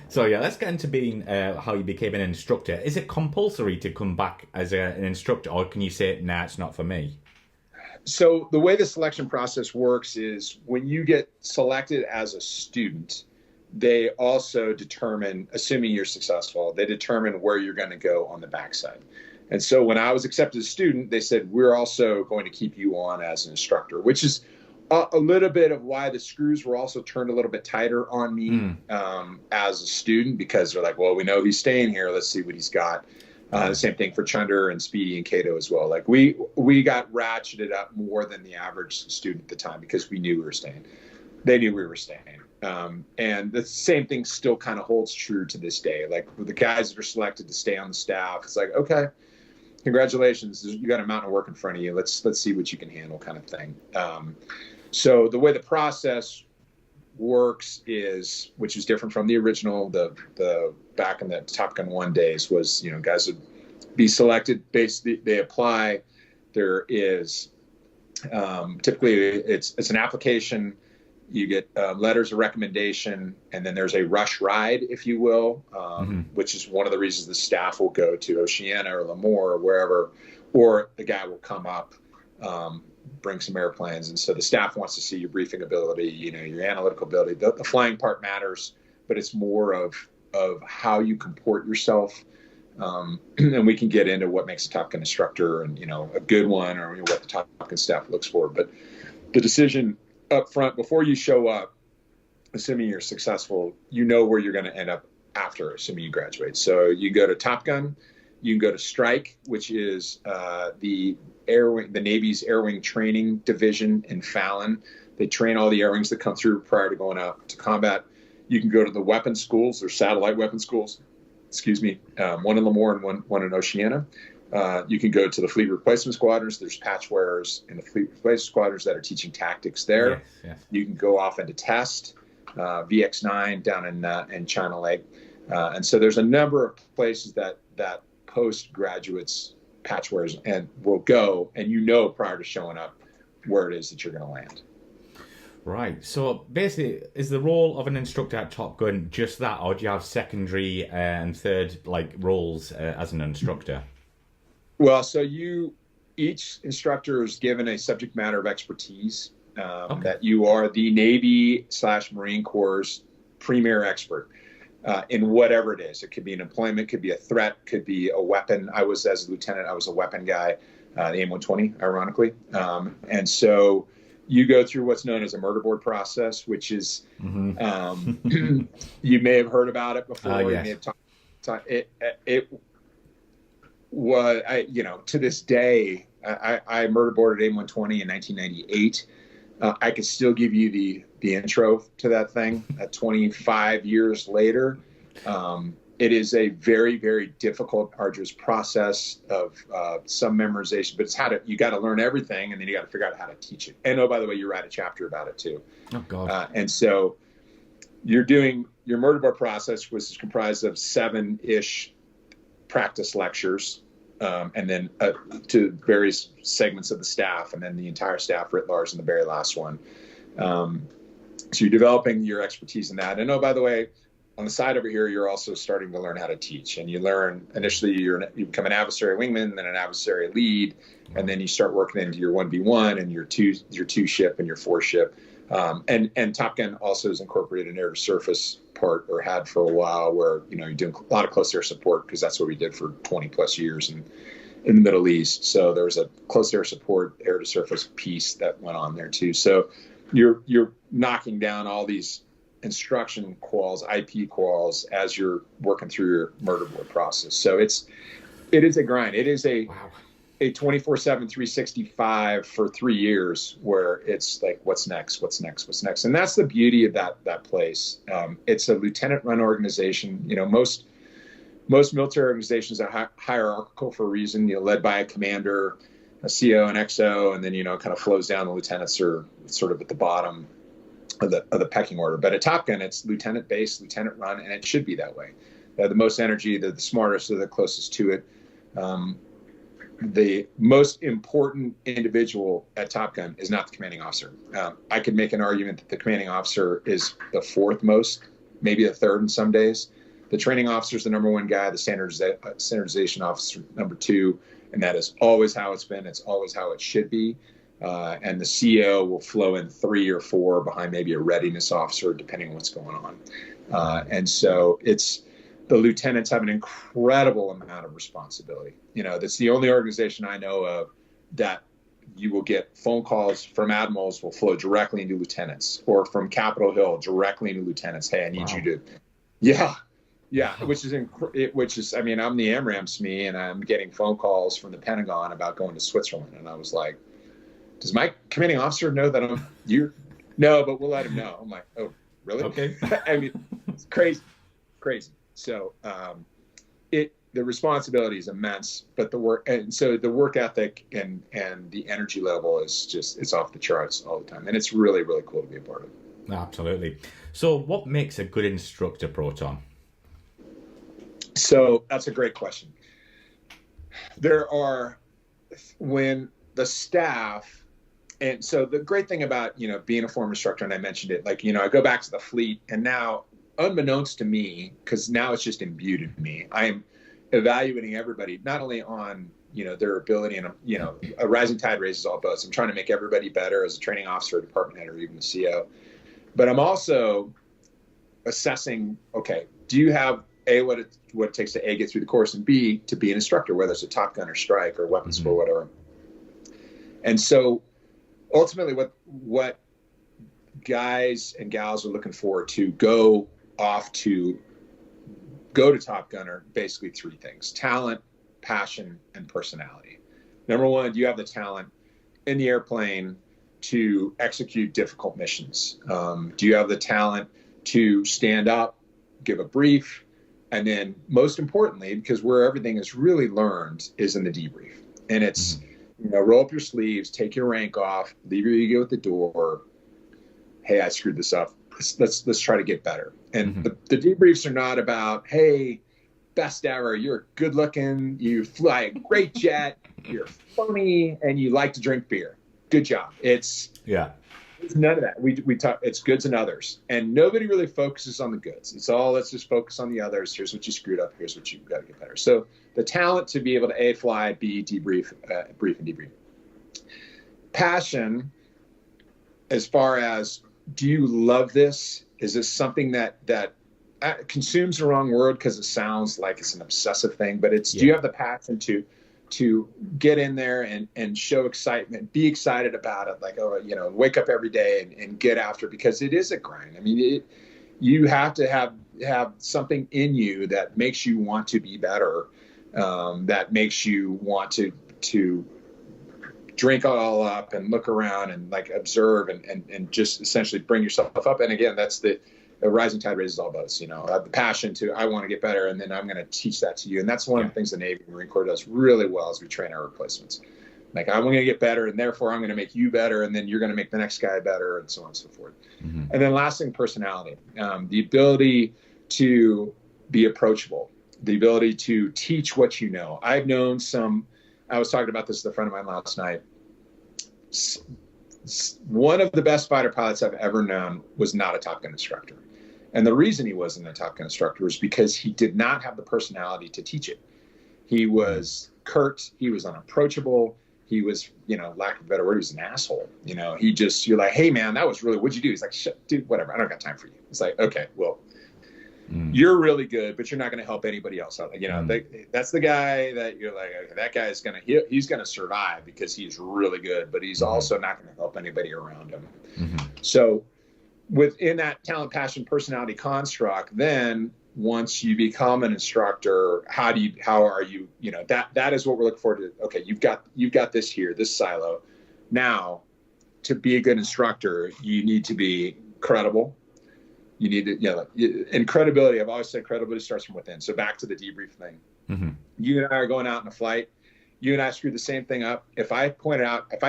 So yeah, let's get into being how you became an instructor. Is it compulsory to come back as an instructor, or can you say, "Nah, it's not for me"? So the way the selection process works is when you get selected as a student, they also determine, assuming you're successful, they determine where you're going to go on the backside. And so when I was accepted as a student, they said, we're also going to keep you on as an instructor, which is a little bit of why the screws were also turned a little bit tighter on me as a student, because they're like, well, we know he's staying here. Let's see what he's got. The same thing for Chunder and Speedy and Cato as well. Like we got ratcheted up more than the average student at the time because we knew we were staying. They knew we were staying. And the same thing still kind of holds true to this day. Like with the guys that are selected to stay on the staff, it's like, okay, congratulations, you got a mountain of work in front of you. Let's see what you can handle, kind of thing. So the way the process works is, which is different from the original, the back in the Top Gun 1 days, was, guys would be selected, basically they apply. There is typically it's an application. You get letters of recommendation, and then there's a rush ride, if you will, which is one of the reasons the staff will go to Oceana or Lemoore or wherever, or the guy will come up, bring some airplanes. And so the staff wants to see your briefing ability, your analytical ability. The flying part matters, but it's more of how you comport yourself. And we can get into what makes a Top Gun instructor and, a good one, or what the Top Gun staff looks for. But the decision up front, before you show up, assuming you're successful, where you're going to end up after, assuming you graduate. So you go to Top Gun, you can go to Strike, which is the Navy's Air Wing Training Division in Fallon. They train all the air wings that come through prior to going out to combat. You can go to the weapons schools, or satellite weapons schools, one in Lemoore and one in Oceana. You can go to the fleet replacement squadrons. There's patch wearers in the fleet replacement squadrons that are teaching tactics there. Yes, yes. You can go off into test, VX9 down in China Lake. And so there's a number of places that postgraduates, patch wearers, and will go, and prior to showing up where it is that you're going to land. Right. So basically, is the role of an instructor at Top Gun just that, or do you have secondary and third roles as an instructor? Well, so each instructor is given a subject matter of expertise that you are the Navy/Marine Corps' premier expert in whatever it is. It could be an employment, could be a threat, could be a weapon. As a lieutenant, I was a weapon guy, the AIM-120, ironically. And so you go through what's known as a murder board process, which is, you may have heard about it before. Yes. You may have talked. It was, to this day, I murder boarded AIM-120 in 1998. I could still give you the intro to that thing 25 years later. It is a very, very difficult, arduous process of some memorization, but it's you got to learn everything, and then you got to figure out how to teach it. And by the way, you write a chapter about it too. Oh, God. And so you're doing your murder board process, which is comprised of 7-ish practice lectures, and then to various segments of the staff, and then the entire staff writ large in the very last one. So you're developing your expertise in that. And by the way, on the side over here, you're also starting to learn how to teach. And you learn, initially, you become an adversary wingman, then an adversary lead, and then you start working into your 1v1 and your two ship and your 4 ship. And Top Gun also has incorporated an air-to-surface part, or had for a while, where you're doing a lot of close air support, because that's what we did for 20 plus years in the Middle East. So there was a close air support, air-to-surface piece that went on there too. So you're knocking down all these instruction quals, IP quals, as you're working through your murder board process. So it is a grind. It is a 24/7, 365 for 3 years, where it's like, what's next? And that's the beauty of that place. It's a lieutenant-run organization. Most military organizations are hierarchical for a reason. Led by a commander, a CO, and XO, and then kind of flows down. The lieutenants are sort of at the bottom of the pecking order. But at Top Gun, it's lieutenant base, lieutenant run, and it should be that way. They're the most energy, they're the smartest, they're the closest to it. The most important individual at Top Gun is not the commanding officer. I could make an argument that the commanding officer is the 4th most, maybe the 3rd in some days. The training officer is the number one guy, the standardization officer number two, and that is always how it's been. It's always how it should be. And the CO will flow in 3 or 4 behind maybe a readiness officer, depending on what's going on. And so the lieutenants have an incredible amount of responsibility. That's the only organization I know of that you will get phone calls from admirals will flow directly into lieutenants, or from Capitol Hill directly into lieutenants. Hey, I need you to, yeah, which is, I mean, I'm the AMRAAM SME, and I'm getting phone calls from the Pentagon about going to Switzerland. And I was like, does my commanding officer know that no, but we'll let him know. I'm like, oh, really? Okay. I mean, it's crazy. So, the responsibility is immense, but the work ethic and the energy level is it's off the charts all the time. And it's really, really cool to be a part of. Absolutely. So what makes a good instructor, Proton? So that's a great question. When the staff, and so the great thing about, being a former instructor, and I mentioned it, like, I go back to the fleet, and now, unbeknownst to me, because now it's just imbued in me, I am evaluating everybody, not only on, their ability, and, a rising tide raises all boats. I'm trying to make everybody better as a training officer, department head, or even the CO. But I'm also assessing, okay, do you have what it takes to get through the course, and B, to be an instructor, whether it's a Top Gun or Strike or weapons or whatever. And so ultimately what guys and gals are looking for to go to Top Gun are basically 3 things: talent, passion, and personality. Number one, do you have the talent in the airplane to execute difficult missions? Do you have the talent to stand up, give a brief, and then most importantly, because where everything is really learned is in the debrief. And it's, roll up your sleeves, take your rank off, leave your ego at the door. Hey, I screwed this up. Let's try to get better. And the debriefs are not about, hey, best ever, you're good looking, you fly a great jet, you're funny, and you like to drink beer. Good job. It's none of that. We talk, it's goods and others. And nobody really focuses on the goods. It's all, let's just focus on the others. Here's what you screwed up. Here's what you've got to get better. So the talent to be able to A, fly, B, debrief, brief and debrief. Passion, as far as, do you love this? Is this something that consumes the wrong word because it sounds like it's an obsessive thing, but it's, do you have the passion to get in there and show excitement, be excited about it, like, wake up every day and get after it, because it is a grind. I mean, you have to have something in you that makes you want to be better, that makes you want to drink it all up and look around and like observe and just essentially bring yourself up. And again, that's the rising tide raises all boats. I have the passion I want to get better, and then I'm going to teach that to you. And that's one of the things the Navy and Marine Corps does really well as we train our replacements. Like, I'm going to get better, and therefore I'm going to make you better, and then you're going to make the next guy better, and so on and so forth. And then last thing, personality, the ability to be approachable, the ability to teach what you know. I've known I was talking about this with a friend of mine last night. One of the best fighter pilots I've ever known was not a Top Gun instructor. And the reason he wasn't a Top Gun instructor was because he did not have the personality to teach it. He was curt. He was unapproachable. He was, lack of a better word, he was an asshole. You're like, hey man, that was really, what'd you do? He's like, shit, dude, whatever. I don't got time for you. It's like, okay, well, you're really good, but you're not going to help anybody else out. That's the guy that you're like, okay, that guy is he's going to survive because he's really good, but he's also not going to help anybody around him. So within that talent, passion, personality construct, then once you become an instructor, how are you, that is what we're looking forward to. Okay, you've got this here, this silo. Now, to be a good instructor, you need to be credible. You need to, and credibility, I've always said credibility starts from within. So back to the debrief thing. You and I are going out in a flight. You and I screwed the same thing up. If I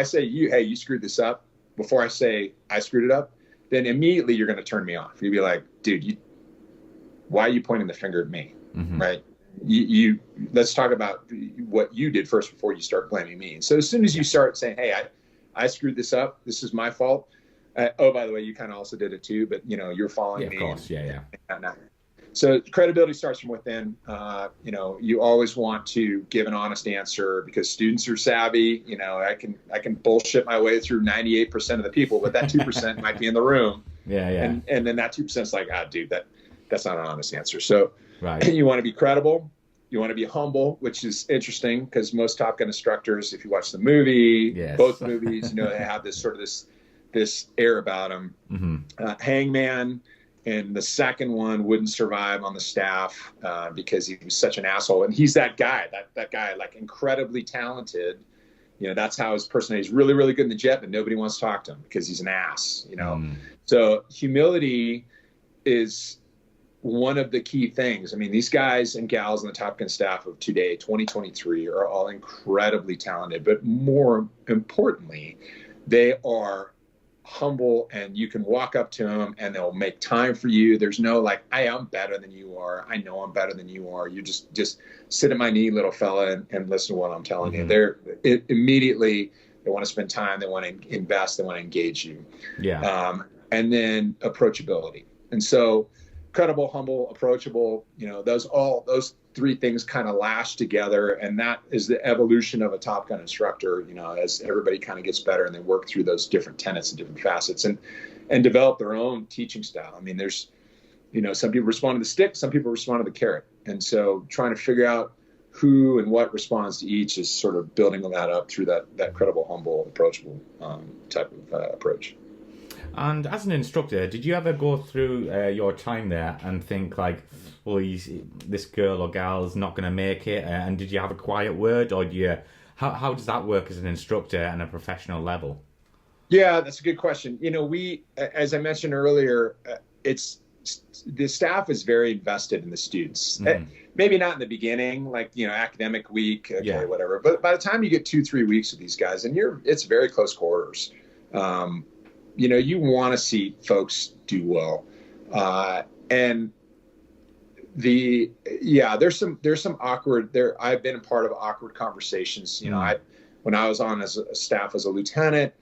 say hey, you screwed this up, before I say I screwed it up, then immediately you're going to turn me off. You'll be like, dude, why are you pointing the finger at me? Right? Let's talk about what you did first before you start blaming me. And so as soon as you start saying, hey, I screwed this up, this is my fault. Oh, by the way, you kind of also did it too, but you're following me. Of course, yeah. So credibility starts from within. You always want to give an honest answer because students are savvy. I can bullshit my way through 98% of the people, but that 2% might be in the room. Yeah, yeah. And then that 2% is like, dude, that's not an honest answer. So right. You want to be credible. You want to be humble, which is interesting because most Top Gun instructors, if you watch the movie, yes. both movies, they have this sort of this air about them. Mm-hmm. Hangman in the second one wouldn't survive on the staff because he was such an asshole. And he's that guy, that guy, like incredibly talented. That's how his personality is really, really good in the jet, but nobody wants to talk to him because he's an ass, So humility is one of the key things. I mean, these guys and gals on the Top Gun staff of today, 2023, are all incredibly talented, but more importantly, they are humble, and you can walk up to them and they'll make time for you. There's no like, I'm better than you are. I know I'm better than you are. You just sit at my knee, little fella, and listen to what I'm telling you. Immediately they want to spend time. They want to invest. They want to engage you. Yeah. And then approachability. And so credible, humble, approachable, those three things kind of lash together. And that is the evolution of a Top Gun instructor, as everybody kind of gets better and they work through those different tenets and different facets and develop their own teaching style. I mean, there's, some people respond to the stick, some people respond to the carrot. And so trying to figure out who and what responds to each is sort of building that up through that credible, humble, approachable type of approach. And as an instructor, did you ever go through your time there and think like, well, this girl or gal is not going to make it? And did you have a quiet word, or how does that work as an instructor at a professional level? Yeah, that's a good question. We, as I mentioned earlier, the staff is very invested in the students. Maybe not in the beginning, like, academic week, whatever. But by the time you get 2-3 weeks with these guys, and it's very close quarters. You want to see folks do well. And there's some awkward there. I've been a part of awkward conversations. When I was on as a staff as a lieutenant,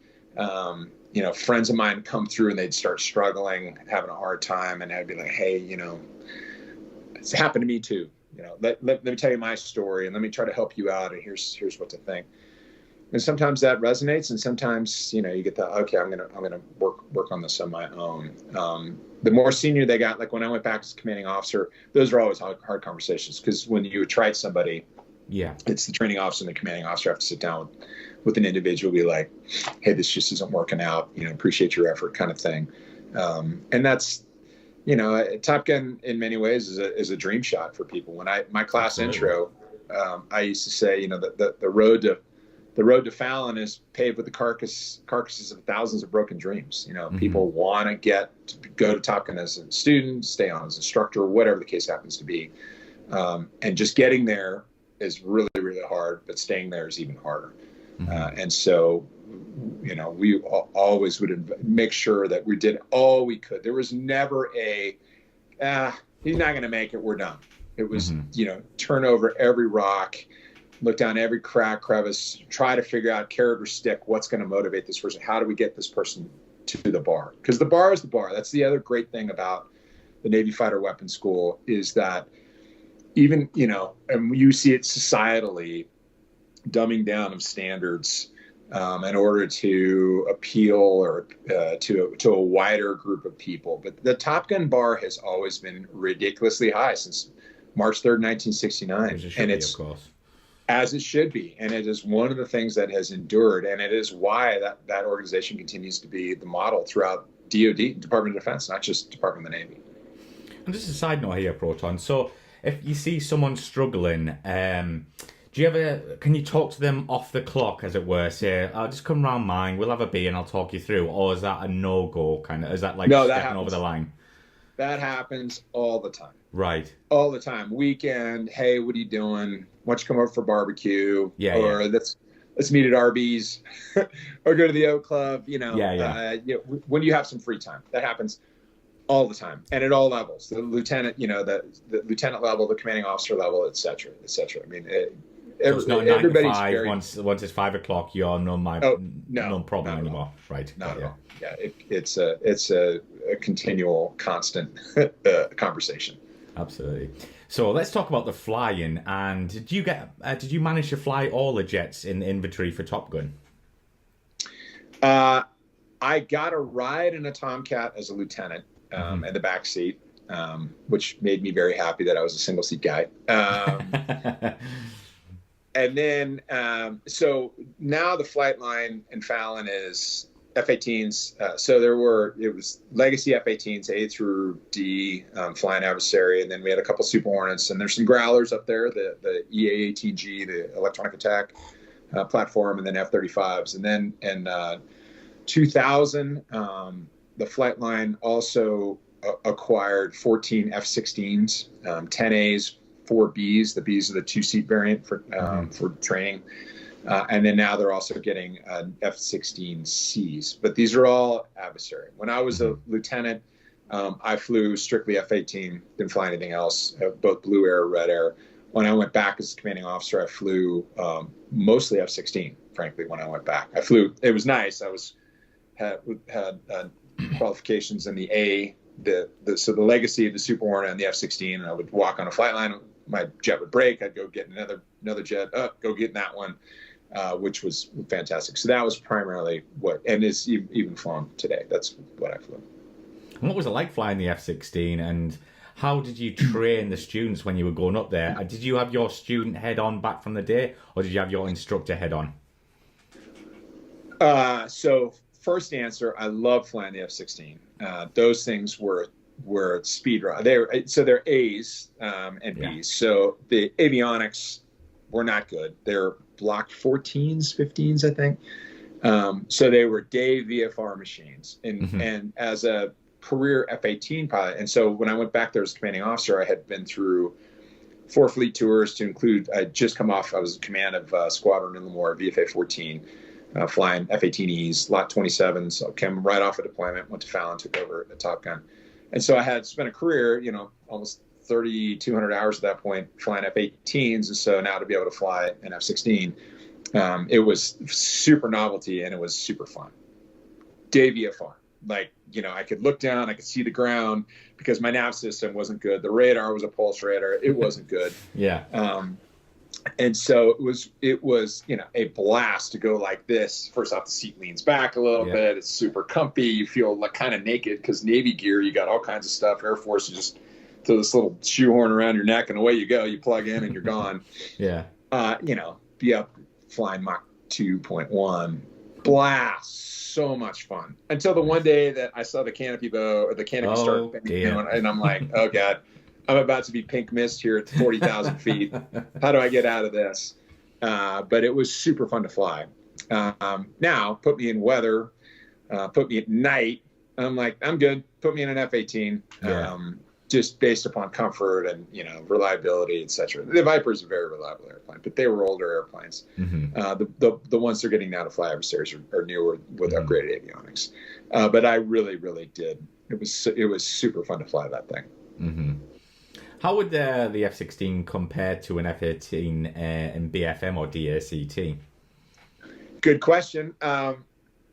friends of mine come through and they'd start struggling, having a hard time. And I'd be like, hey, it's happened to me too. Let me tell you my story and let me try to help you out. And here's what to think. And sometimes that resonates, and sometimes you get the okay. I'm gonna work on this on my own. The more senior they got, like when I went back as commanding officer, those are always hard conversations because when you try somebody, it's the training officer and the commanding officer have to sit down with an individual, be like, hey, this just isn't working out. Appreciate your effort, kind of thing. And that's Top Gun in many ways is a dream shot for people. When my class intro, I used to say, the road to Fallon is paved with the carcasses of thousands of broken dreams. People want to go to Top Gun as a student, stay on as instructor, whatever the case happens to be. And just getting there is really, really hard, but staying there is even harder. And so, we always would make sure that we did all we could. There was never he's not going to make it, we're done. It was, turn over every rock, look down every crack, crevice, try to figure out carrot or stick, what's going to motivate this person? How do we get this person to the bar? Because the bar is the bar. That's the other great thing about the Navy Fighter Weapons School is that even, and you see it societally, dumbing down of standards in order to appeal or to a wider group of people. But the Top Gun bar has always been ridiculously high since March 3rd, 1969. And it's, of course, as it should be. And it is one of the things that has endured. And it is why that organization continues to be the model throughout DOD, Department of Defense, not just Department of the Navy. And just a side note here, Proton. So if you see someone struggling, can you talk to them off the clock, as it were? Say, I'll just come round mine, we'll have a beer and I'll talk you through. Or is that a no-go kind of? Is that like stepping over the line? That happens all the time. Right. All the time. Weekend, hey, what are you doing? Why don't you come over for barbecue? Let's meet at Arby's or go to the Oak Club, when you have some free time. That happens all the time and at all levels. The lieutenant, the lieutenant level, the commanding officer level, et cetera, et cetera. I mean, it's not 9 to 5. Once it's 5 o'clock, you're no problem anymore. Right. Not at all. Yeah, it's a continual, constant conversation. Absolutely. So let's talk about the flying. And did you manage to fly all the jets in the inventory for Top Gun? I got a ride in a Tomcat as a lieutenant in the back seat, which made me very happy that I was a single seat guy. And then, so now the flight line in Fallon is F-18s. So it was legacy F-18s, A through D, flying adversary. And then we had a couple Super Hornets, and there's some Growlers up there, the EA-18G, the electronic attack platform, and then F-35s. And then in 2000, the flight line also acquired 14 F-16s, 10 As, 4 Bs. The Bs are the 2-seat variant for training. And then now they're also getting F-16Cs. But these are all adversary. When I was a lieutenant, I flew strictly F-18, didn't fly anything else, both blue air, red air. When I went back as a commanding officer, I flew mostly F-16, frankly, when I went back. It was nice. I had qualifications in the A, so the legacy of the Super Hornet and the F-16, and I would walk on a flight line. My jet would break. I'd go get another jet, go get in that one, which was fantastic. So that was primarily and it's even flown today. That's what I flew. And what was it like flying the F-16, and how did you train the students when you were going up there? Did you have your student head on back from the day, or did you have your instructor head on? So first answer, I love flying the F-16. Those things were speed run. They're A's and B's. Yeah. So the avionics were not good. They're blocked 14s, 15s, I think. So they were day VFR machines. And as a career F-18 pilot, and so when I went back there as commanding officer, I had been through 4 fleet tours to include, I was in command of Squadron in Lemoore, VFA 14. Flying F-18Es, Lot 27s. I came right off a deployment, went to Fallon, took over at Top Gun. And so I had spent a career, almost 3,200 hours at that point flying F-18s. And so now to be able to fly an F-16, it was super novelty and it was super fun. Day VFR. I could look down, I could see the ground because my nav system wasn't good. The radar was a pulse radar. It wasn't good. Yeah. And so it was a blast to go like this. First off, the seat leans back a little bit. It's super comfy. You feel like kind of naked because Navy gear, you got all kinds of stuff. Air Force, you just throw this little shoehorn around your neck and away you go. You plug in and you're gone. Yeah. Be up flying Mach 2.1. Blast. So much fun. Until the one day that I saw the canopy start banging, and I'm like, oh God. I'm about to be pink mist here at 40,000 feet. How do I get out of this? But it was super fun to fly. Now, put me in weather, put me at night. I'm like, I'm good. Put me in an F-18, just based upon comfort and, reliability, etc. The Viper is a very reliable airplane, but they were older airplanes. The ones they're getting now to fly adversaries are newer with upgraded avionics. But I really, really did. It was super fun to fly that thing. Mm-hmm. How would the F-16 compare to an F-18 in BFM or DACT? Good question. And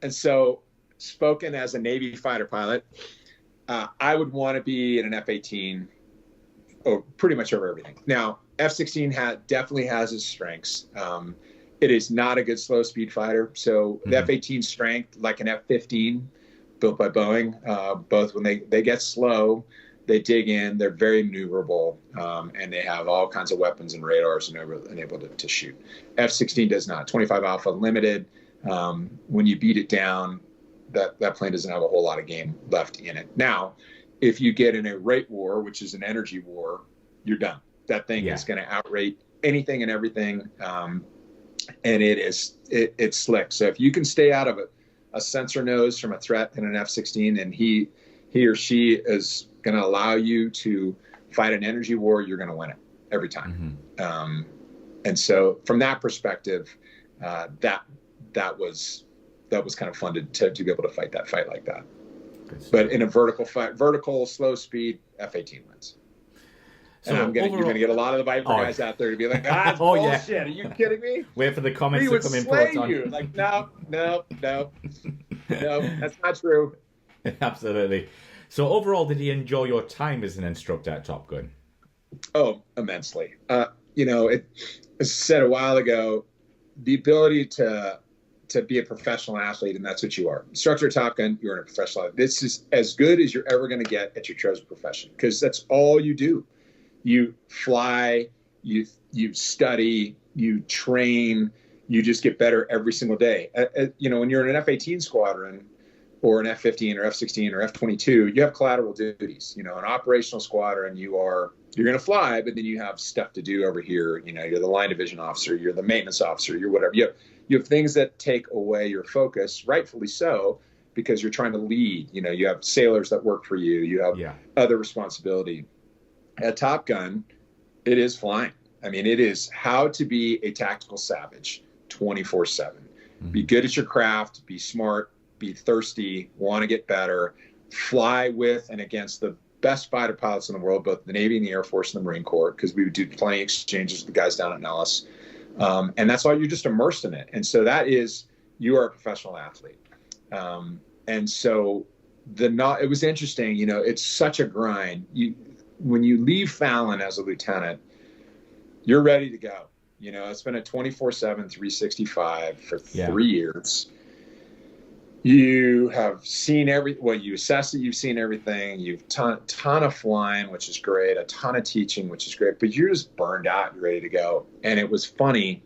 so, spoken as a Navy fighter pilot, I would want to be in an F-18 pretty much over everything. Now, F-16 definitely has its strengths. It is not a good slow speed fighter. So the F-18 strength, like an F-15 built by Boeing, both when they get slow, they dig in, they're very maneuverable, and they have all kinds of weapons and radars and able to shoot. F-16 does not. 25 Alpha limited. When you beat it down, that plane doesn't have a whole lot of game left in it. Now, if you get in a rate war, which is an energy war, you're done. That thing is going to outrate anything and everything, and it's slick. So if you can stay out of a sensor nose from a threat in an F-16, and he or she is going to allow you to fight an energy war, you're going to win it every time. And so from that perspective, that was kind of fun to be able to fight that fight like that. But in a vertical, slow speed, F-18 wins. So and you're going to get a lot of the Viper guys out there to be like, it's bullshit. Yeah. Are you kidding me? Wait for the comments to come in. Proton. You. Like, no, that's not true. Absolutely. So overall, did you enjoy your time as an instructor at Top Gun? Oh, immensely. As I said a while ago, the ability to be a professional athlete, and that's what you are. Instructor at Top Gun, you're a professional athlete. This is as good as you're ever going to get at your chosen profession, because that's all you do. You fly, you study, you train, you just get better every single day. When you're in an F-18 squadron or an F-15 or F-16 or F-22, you have collateral duties. An operational squadron, you're going to fly, but then you have stuff to do over here. You're the line division officer, you're the maintenance officer, you're whatever. You have things that take away your focus, rightfully so, because you're trying to lead. You have sailors that work for you. You have other responsibility. At Top Gun, it is flying. I mean, it is how to be a tactical savage 24/7. Be good at your craft, be smart, be thirsty, want to get better, fly with and against the best fighter pilots in the world, both the Navy and the Air Force and the Marine Corps, because we would do plenty of exchanges with the guys down at Nellis. And that's why you're just immersed in it. And so you are a professional athlete. And so it was interesting, it's such a grind. When you leave Fallon as a lieutenant, you're ready to go. It's been a 24/7, 365 for 3 years. You have seen you assess that you've seen everything. You've ton of flying, which is great, a ton of teaching, which is great, but you're just burned out, you're ready to go. And it was funny.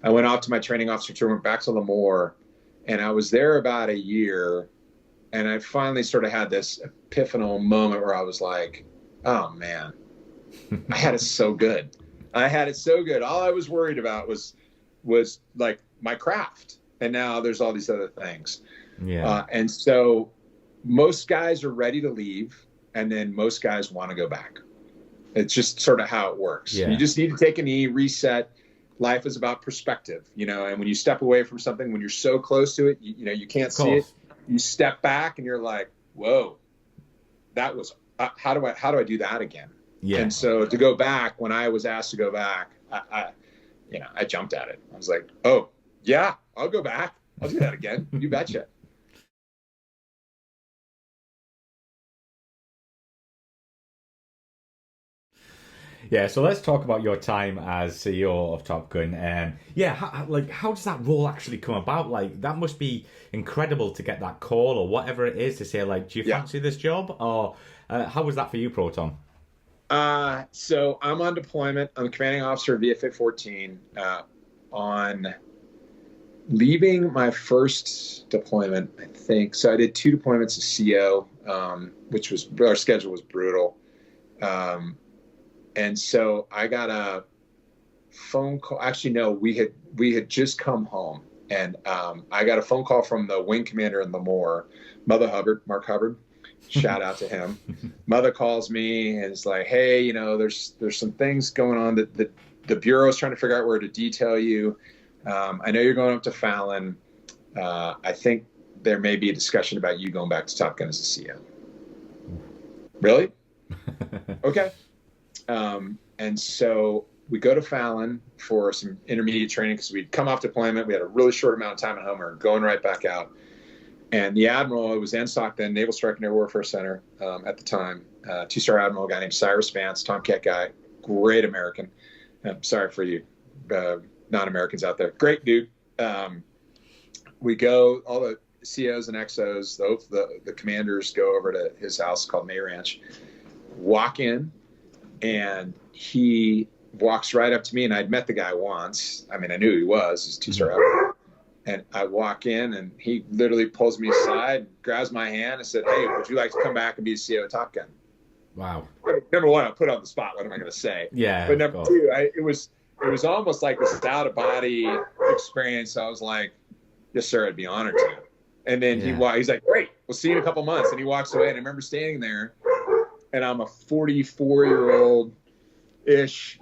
I went off to my training officer tour, went back to Lemoore, and I was there about a year. And I finally sort of had this epiphanal moment where I was like, oh man, I had it so good. All I was worried about was like my craft. And now there's all these other things. And so most guys are ready to leave, and then most guys want to go back. It's just sort of how it works. You just need to take a knee, reset. Life is about perspective, and when you step away from something, when you're so close to it, you can't see it. You step back and you're like, whoa, that was, how do I do that again? And so to go back, when I was asked to go back, I jumped at it. I was like, oh yeah, I'll go back. I'll do that again. You betcha. Yeah, so let's talk about your time as CEO of Top Gun. How does that role actually come about? Like, that must be incredible to get that call or whatever it is to say, like, do you fancy this job? Or how was that for you, Proton? So I'm on deployment. I'm the commanding officer of VFA 14. On leaving my first deployment, I think. So I did 2 deployments as CO, which was, our schedule was brutal. And so I got a phone call. Actually, no, we had just come home, and I got a phone call from the wing commander in Lemoore, Mark Hubbard. Shout out to him. Mother calls me and is like, "Hey, there's some things going on that the bureau is trying to figure out where to detail you. I know you're going up to Fallon. I think there may be a discussion about you going back to Top Gun as a CO." Really? Okay. And so we go to Fallon for some intermediate training because we'd come off deployment. We had a really short amount of time at home. We were going right back out. And the admiral, it was NSOC then, Naval Strike and Air Warfare Center at the time, 2-star admiral, a guy named Cyrus Vance, Tomcat guy, great American. I'm sorry for you non-Americans out there. Great dude. We go, all the COs and XOs, the commanders go over to his house called May Ranch, walk in, and he walks right up to me, and I'd met the guy once. I mean, I knew who he was. He's 2-star admiral. And I walk in, and he literally pulls me aside, grabs my hand, and said, "Hey, would you like to come back and be the CO of Top Gun?" Wow. Number one, I put on the spot. What am I going to say? Yeah. But number two, it was almost like this out of body experience. I was like, "Yes, sir, I'd be honored to." And then he's like, "Great, we'll see you in a couple months." And he walks away, and I remember standing there, and I'm a 44-year-old-ish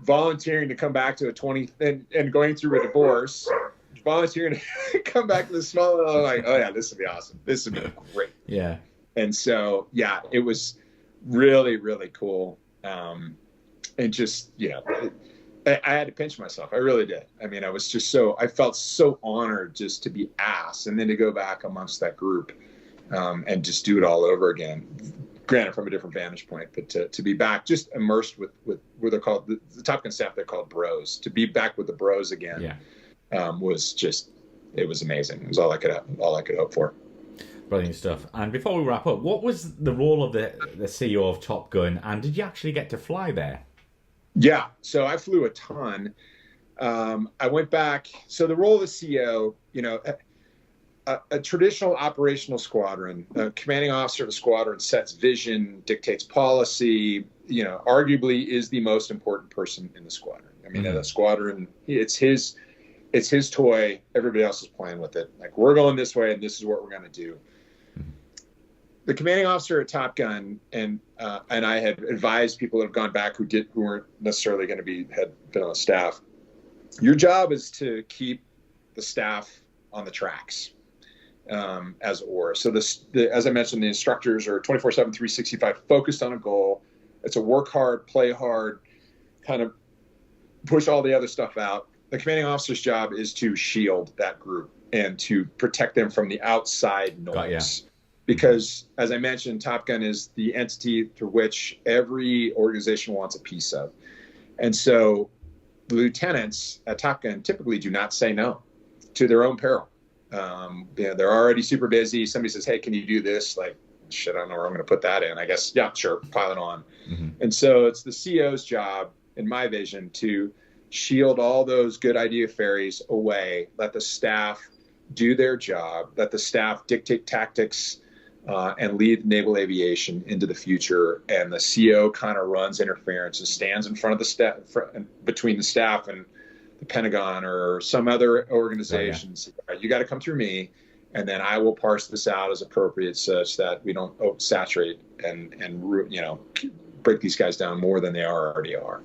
volunteering to come back to a 20 and going through a divorce. Volunteering to come back to the small, I'm like, oh yeah, this would be awesome. This would be great. Yeah. And so, yeah, it was really, really cool. And just, I had to pinch myself. I really did. I mean, I felt so honored just to be asked and then to go back amongst that group and just do it all over again. granted from a different vantage point, but to be back, just immersed with what they're called, the Top Gun staff, they're called bros. To be back with the bros again, was just, it was amazing. It was all I could hope for. Brilliant stuff. And before we wrap up, what was the role of the CEO of Top Gun, and did you actually get to fly there? Yeah, so I flew a ton. I went back. So the role of the CEO, a traditional operational squadron, a commanding officer of a squadron sets vision, dictates policy, arguably is the most important person in the squadron. I mean, the squadron, it's his toy. Everybody else is playing with it. Like, we're going this way and this is what we're going to do. The commanding officer at Top Gun and I had advised people that have gone back who weren't necessarily going to had been on the staff. Your job is to keep the staff on the tracks, as it were. So as I mentioned, the instructors are 24/7, 365, focused on a goal. It's a work hard, play hard, kind of push all the other stuff out. The commanding officer's job is to shield that group and to protect them from the outside noise. Because, as I mentioned, Top Gun is the entity through which every organization wants a piece of. And so the lieutenants at Top Gun typically do not say no to their own peril. They're already super busy. Somebody says, hey, can you do this? Like, shit, I don't know where I'm going to put that in. I guess, yeah, sure, pile it on. And so it's the CEO's job, in my vision, to shield all those good idea fairies away, let the staff do their job, let the staff dictate tactics, and lead naval aviation into the future. And the CEO kind of runs interference and stands in front of the staff, between the staff and the Pentagon or some other organizations. You got to come through me, and then I will parse this out as appropriate, such that we don't saturate and break these guys down more than they already are.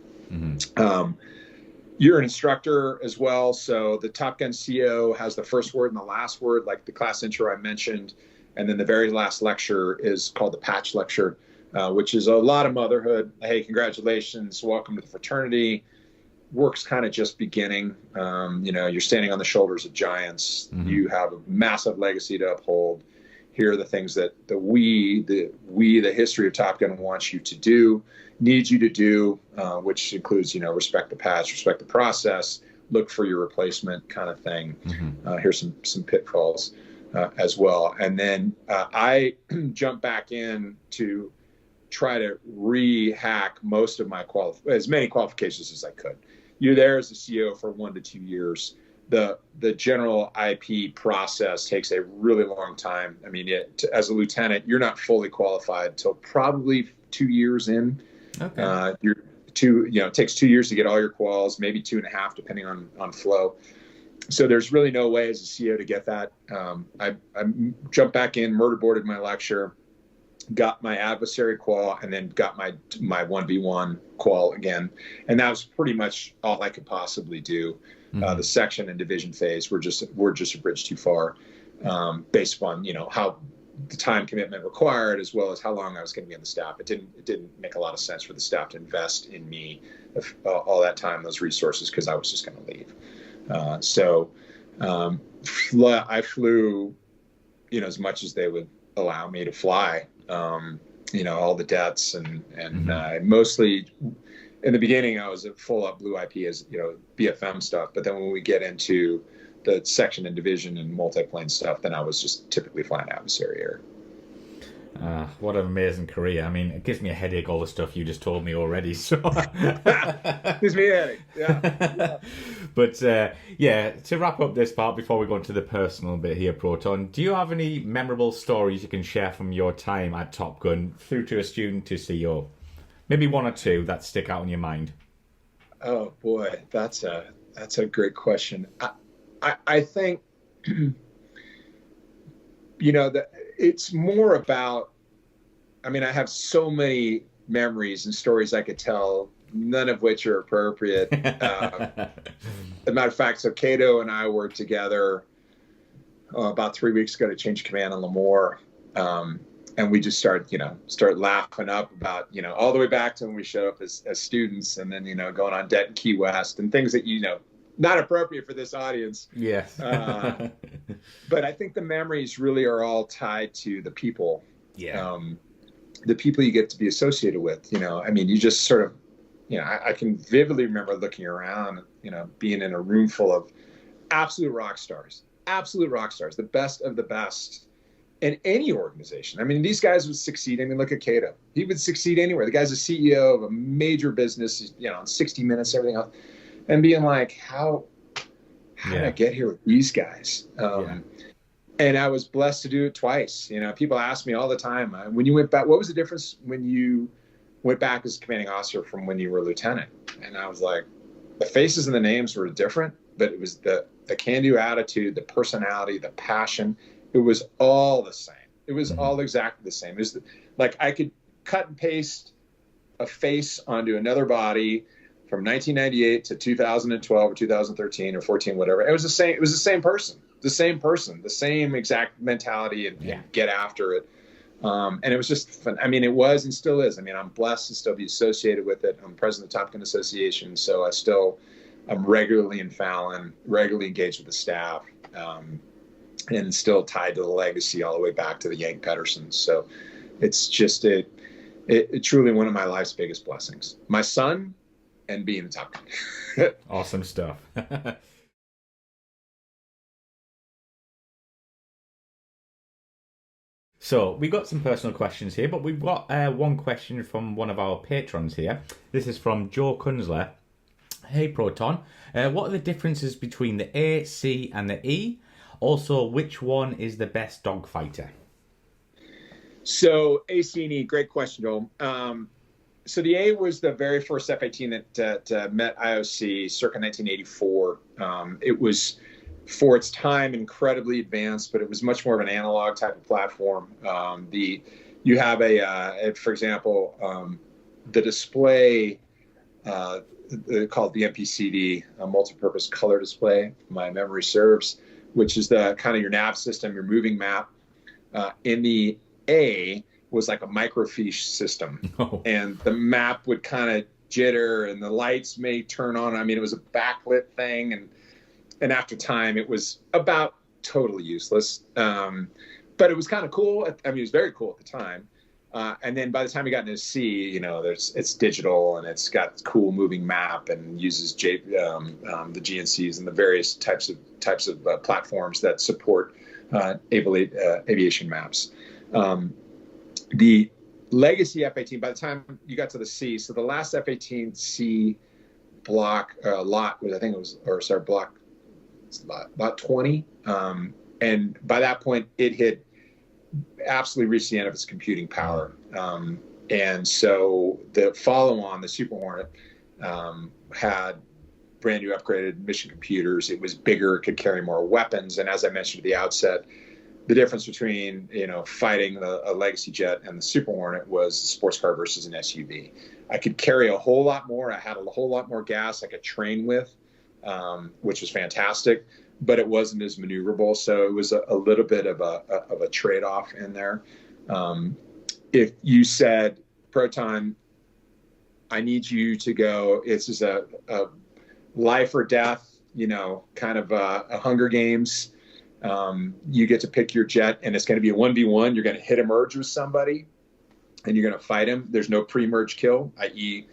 You're an instructor as well, so the Top Gun CEO has the first word and the last word, like the class intro I mentioned. And then the very last lecture is called the Patch Lecture, which is a lot of motherhood. Hey, congratulations, welcome to the fraternity. Work's kind of just beginning. You're standing on the shoulders of giants. You have a massive legacy to uphold. Here are the things that the history of Top Gun wants you to do, needs you to do, which includes, respect the patch, respect the process, look for your replacement kind of thing. Here's some pitfalls. As well. And then I jumped back in to try to re-hack most of my as many qualifications as I could. You're there as a CEO for 1 to 2 years. The general IP process takes a really long time. I mean, as a lieutenant, you're not fully qualified until probably 2 years in. Okay. It takes 2 years to get all your quals, maybe 2.5, depending on flow. So there's really no way as a CEO to get that. I jumped back in, murder boarded my lecture, got my adversary qual, and then got my 1v1 qual again. And that was pretty much all I could possibly do. The section and division phase were just a bridge too far, based upon how the time commitment required, as well as how long I was going to be on the staff. It didn't make a lot of sense for the staff to invest in me all that time, those resources, because I was just going to leave. I flew, as much as they would allow me to fly, all the debts and mostly in the beginning, I was a full up blue IP as, BFM stuff. But then when we get into the section and division and multi-plane stuff, then I was just typically flying adversary air. What an amazing career. I mean, it gives me a headache, all the stuff you just told me already. So gives me a headache, yeah. But, to wrap up this part before we go into the personal bit here, Proton, do you have any memorable stories you can share from your time at Top Gun through to a student to CEO? Maybe one or two that stick out in your mind. Oh, boy, that's a great question. I think, that it's more about, I have so many memories and stories I could tell, none of which are appropriate. As a matter of fact, so Cato and I were together about 3 weeks ago to change command on Lemoore. And we just start laughing up about, all the way back to when we showed up as students, and then, going on debt in Key West and things that, not appropriate for this audience. Yes. But I think the memories really are all tied to the people. Yeah. the people you get to be associated with, I mean, you just sort of, I can vividly remember looking around, being in a room full of absolute rock stars, the best of the best in any organization. I mean, these guys would succeed. I mean, look at Cato. He would succeed anywhere. The guy's a CEO of a major business, in 60 Minutes, everything else. And being like, how did I get here with these guys? And I was blessed to do it twice. People ask me all the time, when you went back, what was the difference when you went back as a commanding officer from when you were a lieutenant? And I was like, the faces and the names were different, but it was the can-do attitude, the personality, the passion. It was all the same. It was all exactly the same. It was like I could cut and paste a face onto another body from 1998 to 2012 or 2013 or 14, whatever. It was the same. It was the same person, the same exact mentality and get after it. And it was just fun. I mean, it was and still is. I mean, I'm blessed to still be associated with it. I'm president of the Top Gun Association, so I'm regularly in Fallon, regularly engaged with the staff, and still tied to the legacy all the way back to the Yank Pedersons. So it's just it truly one of my life's biggest blessings. My son and being the Top Gun. Awesome stuff. So we got some personal questions here, but we've got one question from one of our patrons here. This is from Joe Kunzler. Hey Proton, what are the differences between the A, C and the E? Also, which one is the best dogfighter? So A, C, and E, great question, Joel. So the A was the very first F-18 that met IOC circa 1984. It was, for its time, incredibly advanced, but it was much more of an analog type of platform. You have for example, the display called the MPCD, a multi-purpose color display, if my memory serves, which is the kind of your nav system, your moving map. In the A was like a microfiche system, and the map would kind of jitter, and the lights may turn on. I mean, it was a backlit thing, and after time, it was about totally useless. But it was kind of cool. I mean, it was very cool at the time. And then by the time we got into C, it's digital and it's got cool moving map and uses the GNCs and the various types of platforms that support aviation maps. The legacy F-18, by the time you got to the C, so the last F-18C block lot was, I think it was, block 20. And by that point, it had absolutely reached the end of its computing power. And so the follow-on, the Super Hornet, had brand new upgraded mission computers. It was bigger, it could carry more weapons. And as I mentioned at the outset, the difference between, fighting a legacy jet and the Super Hornet was a sports car versus an SUV. I could carry a whole lot more. I had a whole lot more gas I could train with, which was fantastic, but it wasn't as maneuverable. So it was a little bit of a trade-off in there. If you said, Proton, I need you to go, it's just a life or death, kind of a Hunger Games. You get to pick your jet, and it's going to be a 1v1. You're going to hit a merge with somebody, and you're going to fight him. There's no pre-merge kill, i.e.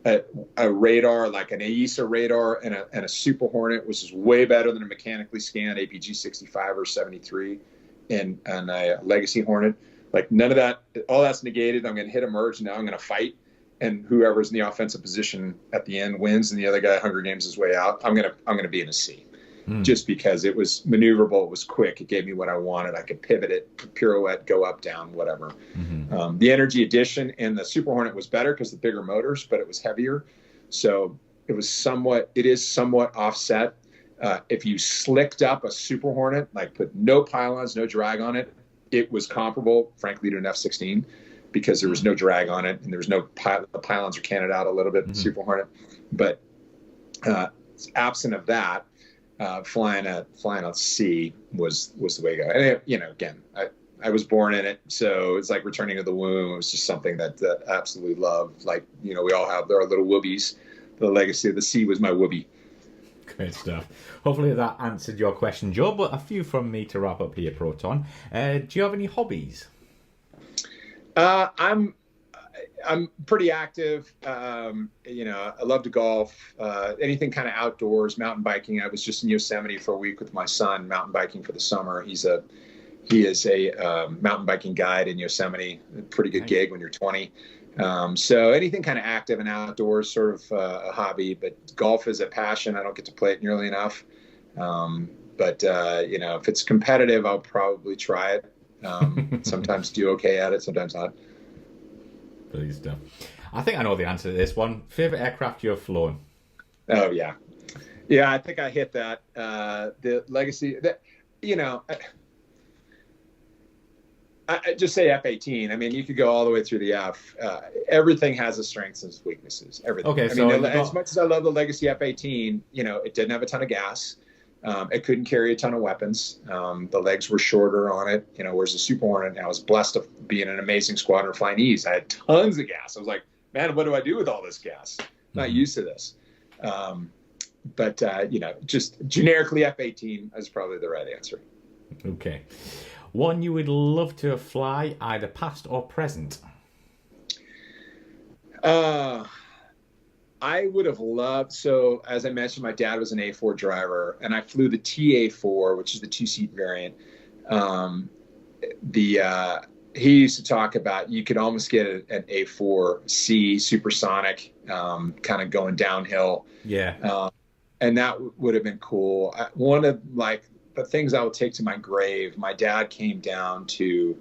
a radar, like an AESA radar and a Super Hornet, which is way better than a mechanically scanned APG 65 or 73 and a Legacy Hornet. Like none of that, all that's negated. I'm going to hit a merge, and now I'm going to fight. And whoever's in the offensive position at the end wins, and the other guy Hunger Games his way out. I'm going to be in a C. Just because it was maneuverable, it was quick, it gave me what I wanted. I could pivot it, pirouette, go up, down, whatever. The energy addition in the Super Hornet was better because the bigger motors, but it was heavier, so it is somewhat offset. If you slicked up a Super Hornet, like put no pylons, no drag on it, it was comparable, frankly, to an F-16 because there was no drag on it and there was no the pylons are canted out a little bit in the Super Hornet, but absent of that. Flying at sea was the way to go. And again, I was born in it, so it's like returning to the womb. It was just something that I absolutely loved. Like we all have our little whoobies. The legacy of the sea was my whoobie. Great stuff. Hopefully that answered your question, Joe. But a few from me to wrap up here, Proton. Do you have any hobbies? I'm I'm pretty active. I love to golf. Anything kind of outdoors, mountain biking. I was just in Yosemite for a week with my son, mountain biking for the summer. He is a mountain biking guide in Yosemite. A pretty good gig when you're 20. So anything kind of active and outdoors, sort of a hobby. But golf is a passion. I don't get to play it nearly enough. But if it's competitive, I'll probably try it. Sometimes do okay at it, sometimes not. Brilliant stuff. I think I know the answer to this one. Favorite aircraft you've flown? Oh yeah, I think I hit that. The Legacy. I just say F-18. I mean, you could go all the way through the F. Everything has its strengths and its weaknesses. Everything. Okay, as much as I love the Legacy F-18, it didn't have a ton of gas. It couldn't carry a ton of weapons. The legs were shorter on it, whereas the Super Hornet, and I was blessed to be in an amazing squadron flying E's. I had tons of gas. I was like, man, what do I do with all this gas? I'm not used to this. But just generically F-18 is probably the right answer. Okay. One you would love to fly, either past or present? I would have loved, so as I mentioned, my dad was an A4 driver, and I flew the TA4, which is the two-seat variant. He used to talk about you could almost get an A4C supersonic, kind of going downhill. Yeah. And that would have been cool. One of the things I would take to my grave, my dad came down to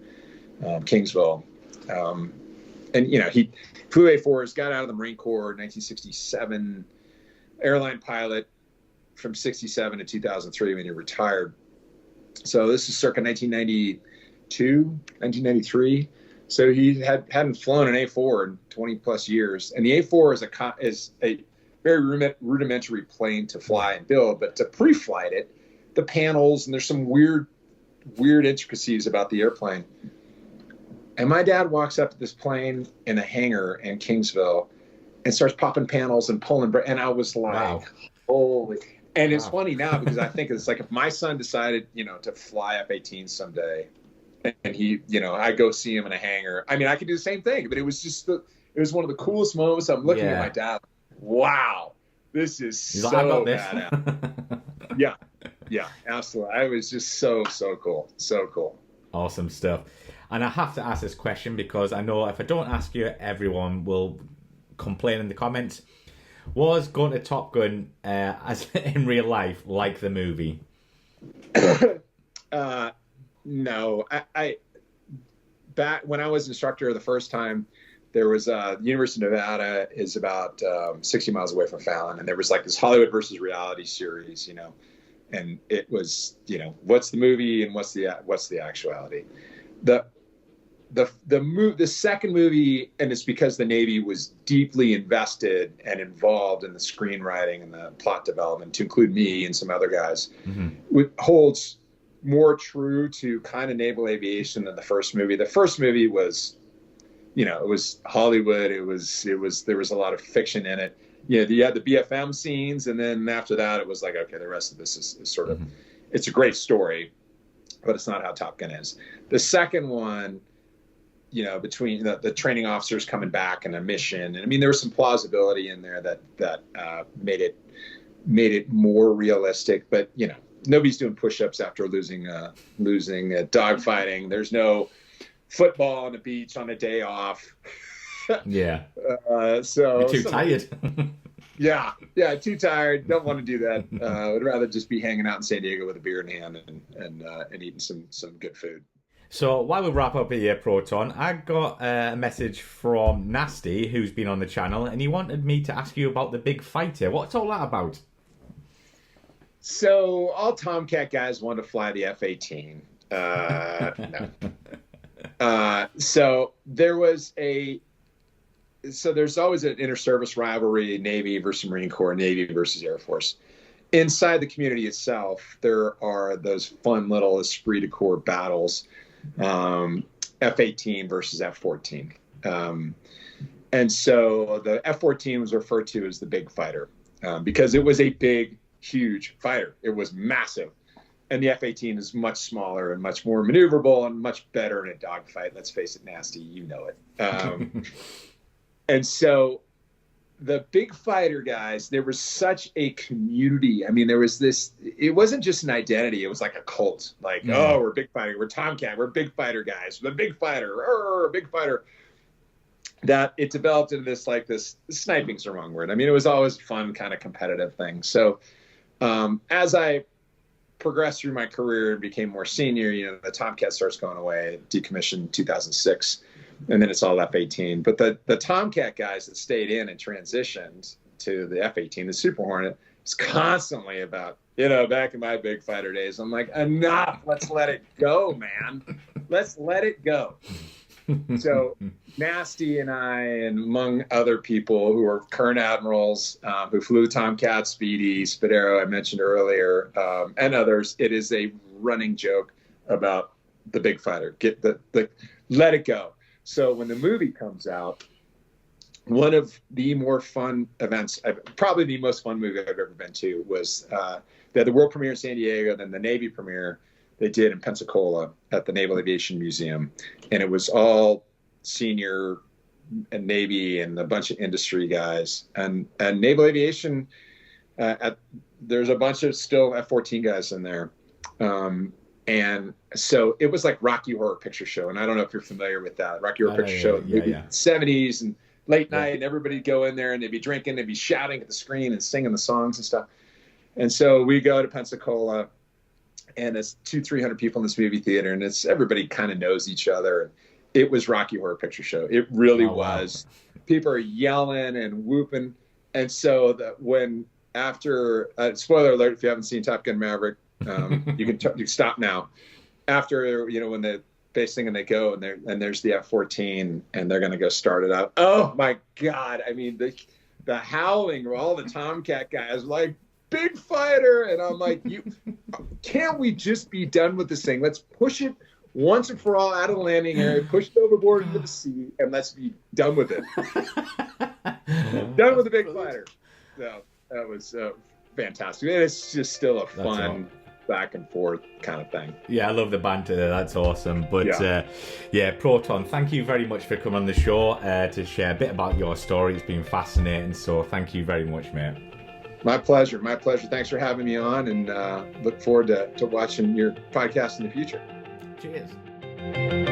Kingsville, and he flew A4s, got out of the Marine Corps in 1967, airline pilot from 67 to 2003 when he retired. So this is circa 1992, 1993. So he hadn't flown an A4 in 20 plus years. And the A4 is a very rudimentary plane to fly and build, but to pre-flight it, the panels, and there's some weird intricacies about the airplane. And my dad walks up to this plane in a hangar in Kingsville and starts popping panels and pulling. And I was like, wow. Holy. And it's funny now because I think it's like if my son decided, to fly F-18 someday and he, I go see him in a hangar. I mean, I could do the same thing, but it was just it was one of the coolest moments. I'm looking at my dad. Wow, this is so badass. Yeah, absolutely. I was just so cool. So cool. Awesome stuff. And I have to ask this question because I know if I don't ask you, everyone will complain in the comments. Was going to Top Gun as in real life like the movie? No. I back when I was instructor the first time, there was University of Nevada is about 60 miles away from Fallon, and there was like this Hollywood versus reality series, and it was what's the movie and what's the actuality. The second movie, and it's because the Navy was deeply invested and involved in the screenwriting and the plot development, to include me and some other guys, holds more true to kind of naval aviation than the first movie. The first movie was, it was Hollywood. There was a lot of fiction in it. You had the BFM scenes, and then after that, it was like, okay, the rest of this is sort of, it's a great story, but it's not how Top Gun is. The second one, between the training officers coming back and a mission, and I mean, there was some plausibility in there that made it more realistic. But nobody's doing push-ups after losing dogfighting. There's no football on the beach on a day off. Yeah. So you're too tired. Yeah, too tired. Don't want to do that. Would rather just be hanging out in San Diego with a beer in hand and eating some good food. So while we wrap up here, Proton, I got a message from Nasty, who's been on the channel, and he wanted me to ask you about the big fighter. What's all that about? So all Tomcat guys want to fly the F-18. No. So there's always an inter-service rivalry, Navy versus Marine Corps, Navy versus Air Force. Inside the community itself, there are those fun little esprit de corps battles, F-18 versus F-14. And so the F-14 was referred to as the big fighter because it was a big, huge fighter. It was massive. And the F-18 is much smaller and much more maneuverable and much better in a dogfight. Let's face it, Nasty, you know it. And so the big fighter guys, there was such a community. I mean, there was this, it wasn't just an identity. It was like a cult. Like, oh, we're big fighter. We're Tomcat. We're big fighter guys. The big fighter. Big fighter. That it developed into this, like this, sniping's the wrong word. I mean, it was always a fun kind of competitive thing. So as I progressed through my career and became more senior, you know, the Tomcat starts going away, decommissioned in 2006. And then it's all F-18. But the Tomcat guys that stayed in and transitioned to the F-18, the Super Hornet, is constantly about, you know, back in my big fighter days, I'm like, enough, let's let it go, man. Let's let it go. So Nasty and I, and among other people who are current admirals who flew Tomcat, Speedy, Spadero, I mentioned earlier, and others, it is a running joke about the big fighter. Get the let it go. So when the movie comes out, one of the more fun events, probably the most fun movie I've ever been to, was the world premiere in San Diego, then the Navy premiere they did in Pensacola at the Naval Aviation Museum. And it was all senior and Navy and a bunch of industry guys. And Naval Aviation, there's a bunch of still F-14 guys in there. And so it was like Rocky Horror Picture Show. And I don't know if you're familiar with that. Rocky Horror Picture Show, yeah. 70s and late night, and everybody'd go in there and they'd be drinking, they'd be shouting at the screen and singing the songs and stuff. And so we go to Pensacola, and it's 200-300 people in this movie theater, and it's everybody kind of knows each other. And it was Rocky Horror Picture Show. It really was. Wow. People are yelling and whooping. And so that when after spoiler alert, if you haven't seen Top Gun Maverick, you can stop now. After, you know, when the base thing and they go and there's the F-14 and they're going to go start it up. Oh my God. I mean, the howling of all the Tomcat guys, like, big fighter. And I'm like, can't we just be done with this thing? Let's push it once and for all out of the landing area, push it overboard into the sea, and let's be done with it. Done with the big fighter. So that was fantastic. And it's just still a fun back and forth kind of thing. Yeah, I love the banter there. That's awesome. But yeah, Proton, thank you very much for coming on the show to share a bit about your story. It's been fascinating. So thank you very much, mate. My pleasure. My pleasure. Thanks for having me on, and look forward to watching your podcast in the future. Cheers.